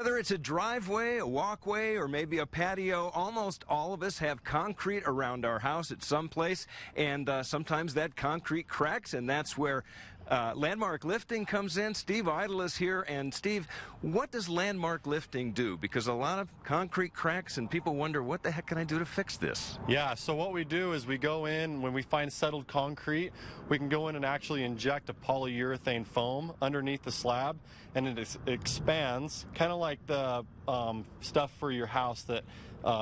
Whether it's a driveway, a walkway, or maybe a patio, almost all of us have concrete around our house at some place, and sometimes that concrete cracks, and that's where Landmark Lifting comes in. Steve Idle is here, and Steve, what does Landmark Lifting do? Because a lot of concrete cracks, and people wonder, what the heck can I do to fix this? Yeah, so what we do is we go in, when we find settled concrete, we can go in and actually inject a polyurethane foam underneath the slab, and it expands, kind of like the stuff for your house that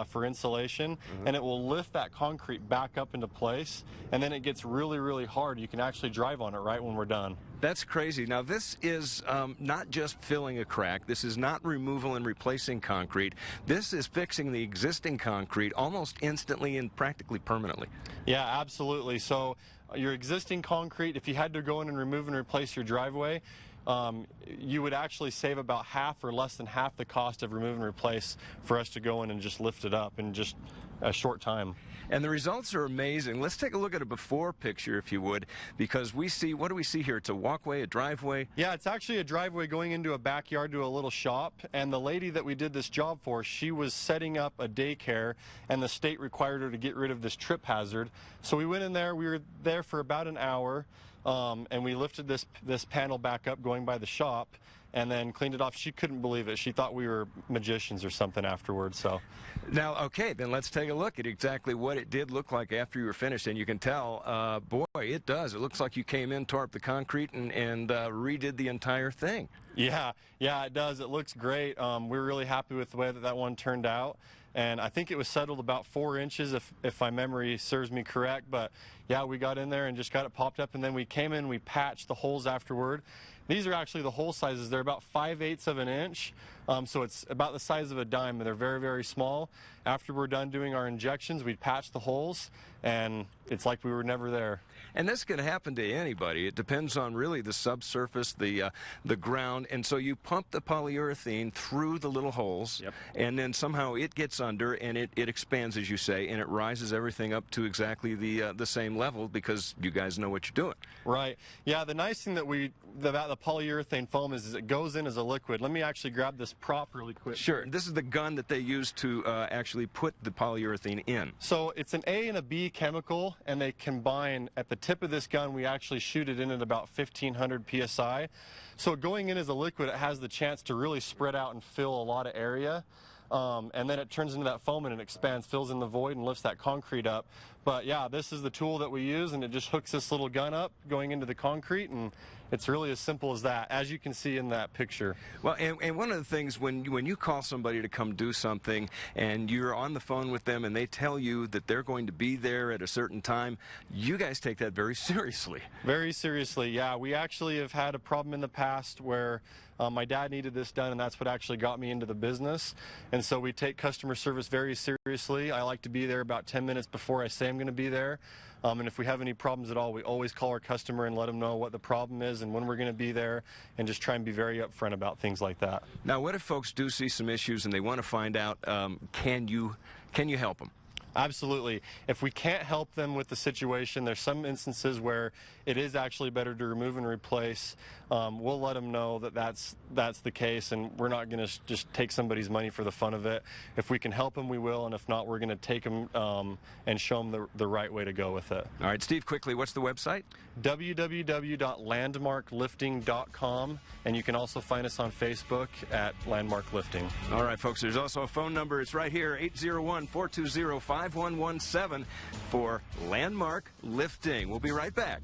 for insulation, and it will lift that concrete back up into place, and then it gets really, really hard. You can actually drive on it right when we're done. That's crazy. Now, this is not just filling a crack. This is not removal and replacing concrete. This is fixing the existing concrete almost instantly and practically permanently. Yeah, absolutely. So your existing concrete, if you had to go in and remove and replace your driveway, you would actually save about half or less than half the cost of remove and replace for us to go in and just lift it up in just a short time. And the results are amazing. Let's take a look at a before picture, if you would, because we see, what do we see here? It's a walkway, a driveway? Yeah, it's actually a driveway going into a backyard to a little shop, and the lady that we did this job for, she was setting up a daycare, and the state required her to get rid of this trip hazard. So we went in there, we were there for about an hour, and we lifted this panel back up going by the shop and then cleaned it off. She couldn't believe it. She thought we were magicians or something afterwards. So now, okay, then let's take a look at exactly what it did look like after you were finished. And you can tell, boy, it does. It looks like you came in, tore up the concrete, and redid the entire thing. Yeah, it does. It looks great. We're really happy with the way that one turned out. And I think it was settled about 4 inches, if my memory serves me correct. But yeah, we got in there and just got it popped up, and then we came in, we patched the holes afterward. These are actually the hole sizes. They're about 5/8 of an inch, so it's about the size of a dime. They're very, very small. After we're done doing our injections, we patch the holes, and it's like we were never there. And this can happen to anybody. It depends on really the subsurface, the ground, and so you pump the polyurethane through the little holes, and then somehow it gets under and it expands, as you say, and it rises everything up to exactly the same level because you guys know what you're doing. Right. Yeah, the nice thing about the polyurethane foam is it goes in as a liquid. Let me actually grab this prop really quick. Sure. This is the gun that they use to actually put the polyurethane in. So it's an A and a B chemical, and they combine. At the tip of this gun, we actually shoot it in at about 1500 psi. So going in as a liquid, it has the chance to really spread out and fill a lot of area. And then it turns into that foam and it expands, fills in the void, and lifts that concrete up. But yeah, this is the tool that we use, and it just hooks this little gun up going into the concrete, and it's really as simple as that, as you can see in that picture. Well, and one of the things, when you call somebody to come do something and you're on the phone with them and they tell you that they're going to be there at a certain time, you guys take that very seriously. Very seriously, yeah. We actually have had a problem in the past where my dad needed this done, and that's what actually got me into the business. And so we take customer service very seriously. I like to be there about 10 minutes before I say I'm going to be there. And if we have any problems at all, we always call our customer and let them know what the problem is and when we're going to be there, and just try and be very upfront about things like that. Now, what if folks do see some issues and they want to find out, can you help them? Absolutely. If we can't help them with the situation, there's some instances where it is actually better to remove and replace. We'll let them know that that's the case, and we're not going to just take somebody's money for the fun of it. If we can help them, we will, and if not, we're going to take them and show them the right way to go with it. All right, Steve, quickly, what's the website? www.landmarklifting.com, and you can also find us on Facebook at Landmark Lifting. All right, folks, there's also a phone number. It's right here, 801-420-5117 for Landmark Lifting. We'll be right back.